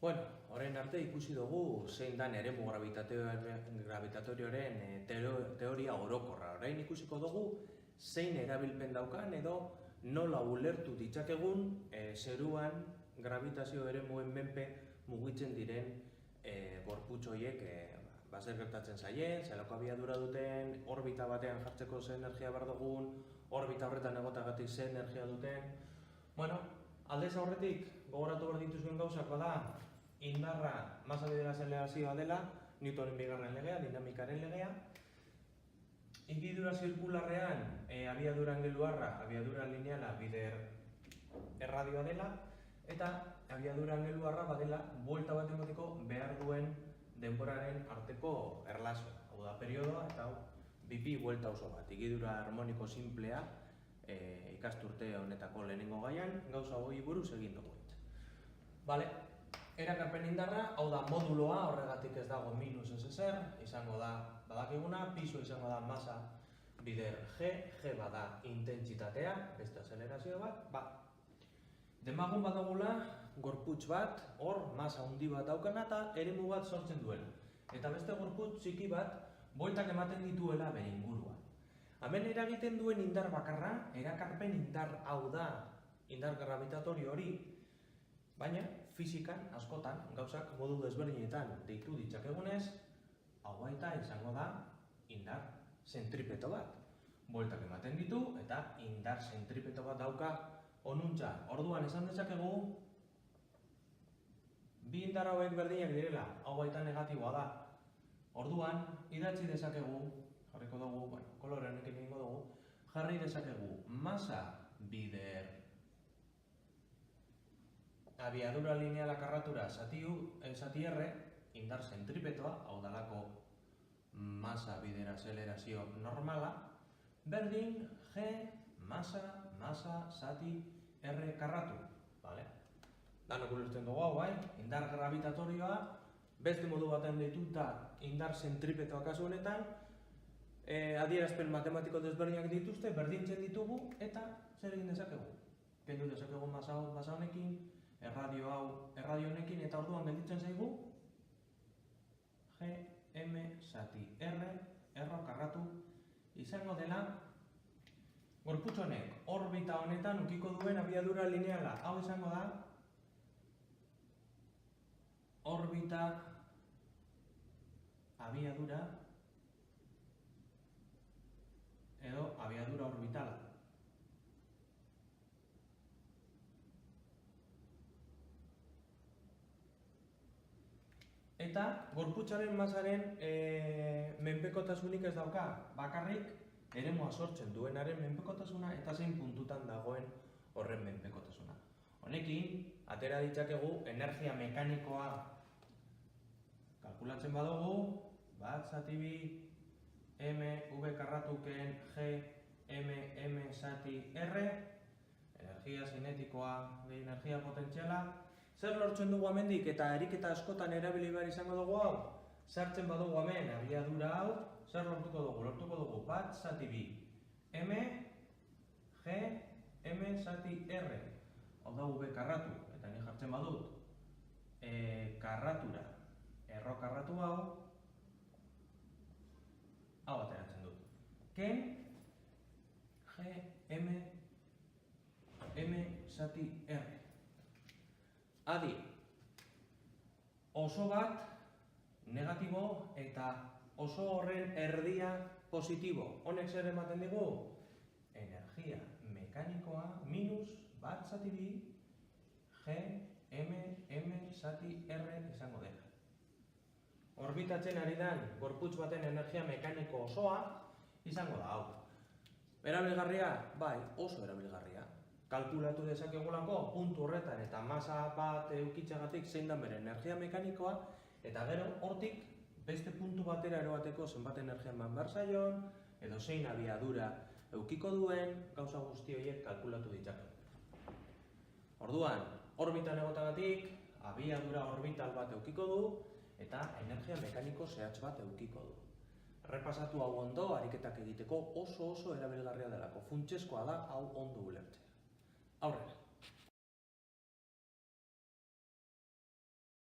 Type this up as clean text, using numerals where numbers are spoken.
Bueno, orain arte ikusi dugu zein dan eremu gravitatorioaren teoria orokorra. Orain ikusiko dugu zein erabilpen daukan edo nola ulertu ditzakegun zeruan gravitazio eremuen menpe mugitzen diren gorputz horiek zer gertatzen zaien, zelako abiadura duten, orbita batean jartzeko ze energia behar dugun, orbita horretan egotagatik ze energia duten. Bueno, aldez aurretik gogoratu behar dituzuen gauzak bada, indarra masa bidera azelerazioa dela, Newtonen bigarren legea, dinamikaren legea. Ibidura zirkularrean abiadura angeluarra, abiadura lineala bider erradioa dela, eta abiadura angeluarra badela buelta bat emoteko behar duen denboraren arteko erlazioa. Hau da periodoa eta hau bipi buelta oso bat. Igidura harmoniko simplea ikasturte honetako lehenengo gaian, gauza hori buruz egin dugu. Bale, erakarpen indarra, hau da moduloa, horregatik ez dago minus ez ezer, izango da badakiguna, piso izango da masa bider G bada intentsitatea, beste azelerazio bat, demagun badagula gorputz bat, hor masa handi bat daukana eta eremu bat sortzen duela. Eta beste gorputz txiki bat, bueltak ematen dituela bere inguruan. Hemen eragiten duen indar bakarra, erakarpen indar hau da, indar gravitatorio hori, baina fizikan askotan gauzak modu desberdinetan deitu ditzakegunez, hau baita izango da indar zentripeto bat. Bueltak ematen ditu eta indar zentripeto bat dauka onuntza. Orduan esan dezakegu, bi indar hauek berdinak direla, hau baita negatiboa da. Orduan, idatzi dezakegu, jarriko dugu, kolore honekin egingo dugu, jarri dezakegu masa bider abiadura lineala karratura zati R, indar zentripetoa, hau dalako masa bider azelerazio normala, berdin G masa zati R karratu. Danok ulertzen dugu hau, indar gravitatorioa, beste modu baten dituta indar zentripetoa kasu honetan, adierazpen matematiko desberdinak dituzte, berdintzen ditugu, eta zer egin dezakegu? Kendu dezakegu masa honekin, erradio honekin, eta orduan gelditzen zaigu G, M, zati R karratu izango dela gorputz honek orbita honetan ukiko duen abiadura lineala. Hau izango da orbita abiadura edo abiadura orbitala. Eta gorputzaren masaren menpekotasunik ez dauka, bakarrik eremua sortzen duenaren menpekotasuna eta zein puntutan dagoen horren menpekotasuna. Honekin, atera ditzakegu energia mekanikoa kalkulatzen badugu, bat zati bi mv karratuken G, m zati R, energia zinetikoa, energia potentziala. Zer lortzen dugu amendik eta eriketa askotan erabili behar izango dugu hau? Sartzen badugu hemen abiadura hau, zer lortuko dugu? Lortuko dugu bat zati bi m G, m zati R. Hau da v karratu, eta ni jartzen badut karratura, erro karratu hau ateratzen dut. Ken G, m zati R. Adi, oso bat negatibo eta oso horren erdia positibo. Honek zer ematen digu? Energia mekanikoa minus bat zati bi G, m zati R izango dela. Orbitatzen ari den gorputz baten energia mekaniko osoa izango da hau. Erabilgarria? Bai, oso erabilgarria. Kalkulatu dezakegulako puntu horretan eta masa bat eukitzeagatik zein da bere energia mekanikoa, eta gero hortik beste puntu batera eroateko zenbat energia eman behar zaion, edo zein abiadura eukiko duen, gauza guzti horiek kalkulatu ditzakegu. Orduan, orbitan egotagatik, abiadura orbital bat eukiko du, eta energia mekaniko zehatz bat eukiko du. Repasatu hau ondo, ariketak egiteko oso erabilgarria delako. Funtsezkoa da hau ondo ulertzea. Aurrera.